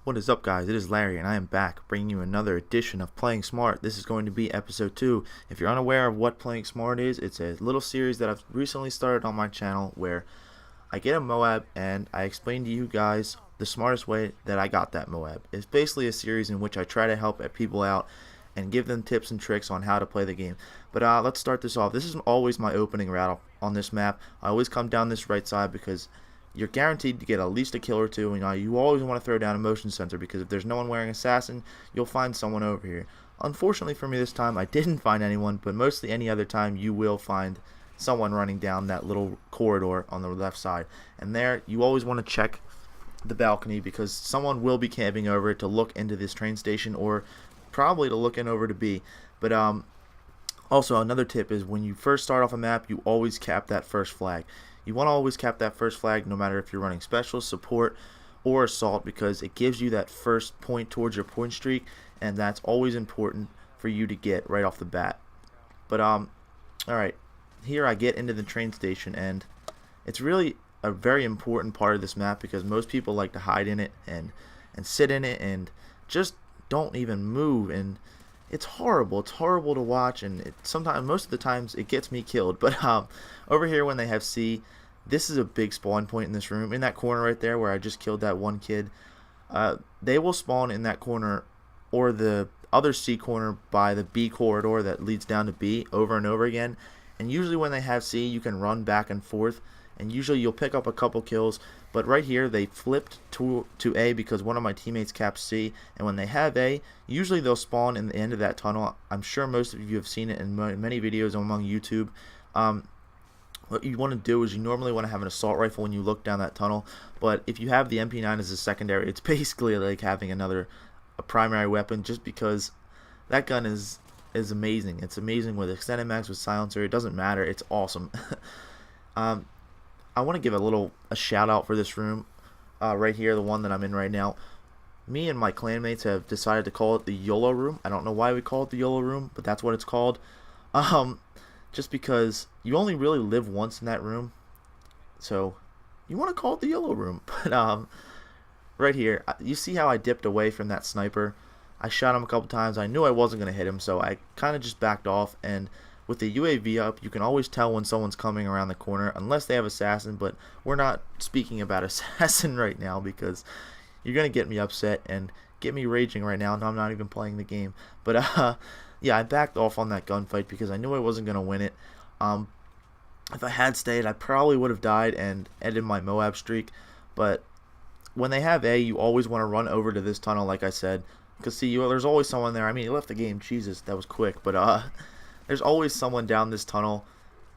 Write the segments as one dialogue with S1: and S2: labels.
S1: What is up, guys? It is Larry and I am back bringing you another edition of Playing Smart. This is going to be episode 2. If you're unaware of what Playing Smart is, it's a little series that I've recently started on my channel where I get a Moab and I explain to you guys the smartest way that I got that Moab. It's basically a series in which I try to help people out and give them tips and tricks on how to play the game. But let's start this off. This is always my opening route on this map. I always come down this right side because you're guaranteed to get at least a kill or two, and you always want to throw down a motion sensor because if there's no one wearing assassin, you'll find someone over here. Unfortunately for me this time, I didn't find anyone, but mostly any other time you will find someone running down that little corridor on the left side. And there, you always want to check the balcony because someone will be camping over it to look into this train station or probably to look in over to B. But also another tip is when you first start off a map, you always cap that first flag. You want to always cap that first flag no matter if you're running special, support, or assault because it gives you that first point towards your point streak, and that's always important for you to get right off the bat. But alright, here I get into the train station, and it's really a very important part of this map because most people like to hide in it and sit in it and just don't even move, and it's horrible. It's horrible to watch, and sometimes, most of the times, it gets me killed. But over here when they have C, this is a big spawn point in this room. In that corner right there where I just killed that one kid, they will spawn in that corner or the other C corner by the B corridor that leads down to B over and over again. And usually when they have C, you can run back and forth, and usually you'll pick up a couple kills. But right here they flipped to A because one of my teammates capped C, and when they have A, usually they'll spawn in the end of that tunnel. I'm sure most of you have seen it in many videos among YouTube. What you want to do is you normally want to have an assault rifle when you look down that tunnel, but if you have the MP9 as a secondary, it's basically like having a primary weapon, just because that gun is amazing. It's amazing with extended mags, with silencer. It doesn't matter. It's awesome. I want to give a shout out for this room right here, the one that I'm in right now. Me and my clanmates have decided to call it the YOLO room. I don't know why we call it the YOLO room, but that's what it's called. Just because you only really live once in that room, so you want to call it the YOLO room. But right here, you see how I dipped away from that sniper? I shot him a couple times. I knew I wasn't going to hit him, so I kind of just backed off, and with the UAV up, you can always tell when someone's coming around the corner, unless they have assassin, but we're not speaking about assassin right now because you're going to get me upset and get me raging right now, and I'm not even playing the game. But yeah, I backed off on that gunfight because I knew I wasn't going to win it. If I had stayed, I probably would have died and ended my Moab streak, but when they have A, you always want to run over to this tunnel, like I said, because see, there's always someone there. I mean, he left the game. Jesus, that was quick, but there's always someone down this tunnel,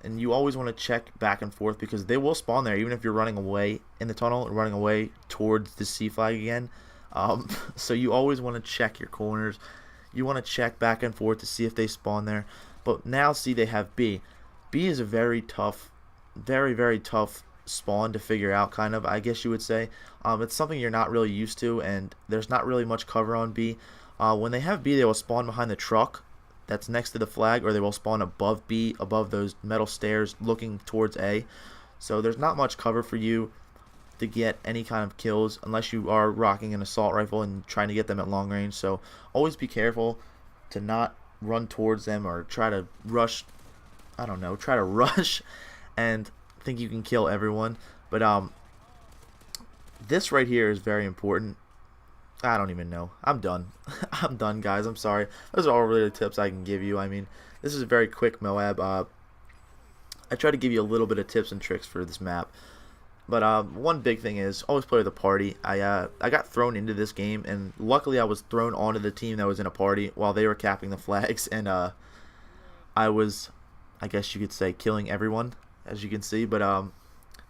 S1: and you always want to check back and forth because they will spawn there even if you're running away in the tunnel and running away towards the C flag again. So you always want to check your corners. You want to check back and forth to see if they spawn there. But now see, they have B. B is a very tough, very tough spawn to figure out, kind of, I guess you would say. It's something you're not really used to, and there's not really much cover on B. When they have B, they will spawn behind the truck that's next to the flag, or they will spawn above B, above those metal stairs looking towards A. So there's not much cover for you to get any kind of kills unless you are rocking an assault rifle and trying to get them at long range. So always be careful to not run towards them or try to rush, I don't know, try to rush and think you can kill everyone. But this right here is very important. I don't even know. I'm done. I'm done, guys. I'm sorry. Those are all really the tips I can give you. I mean, this is a very quick Moab. I try to give you a little bit of tips and tricks for this map. But one big thing is always play with a party. I got thrown into this game, and luckily I was thrown onto the team that was in a party while they were capping the flags, and I was, I guess you could say, killing everyone, as you can see. But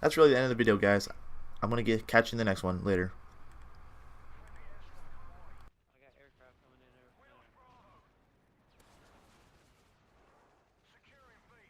S1: that's really the end of the video, guys. I'm gonna catch you in the next one later.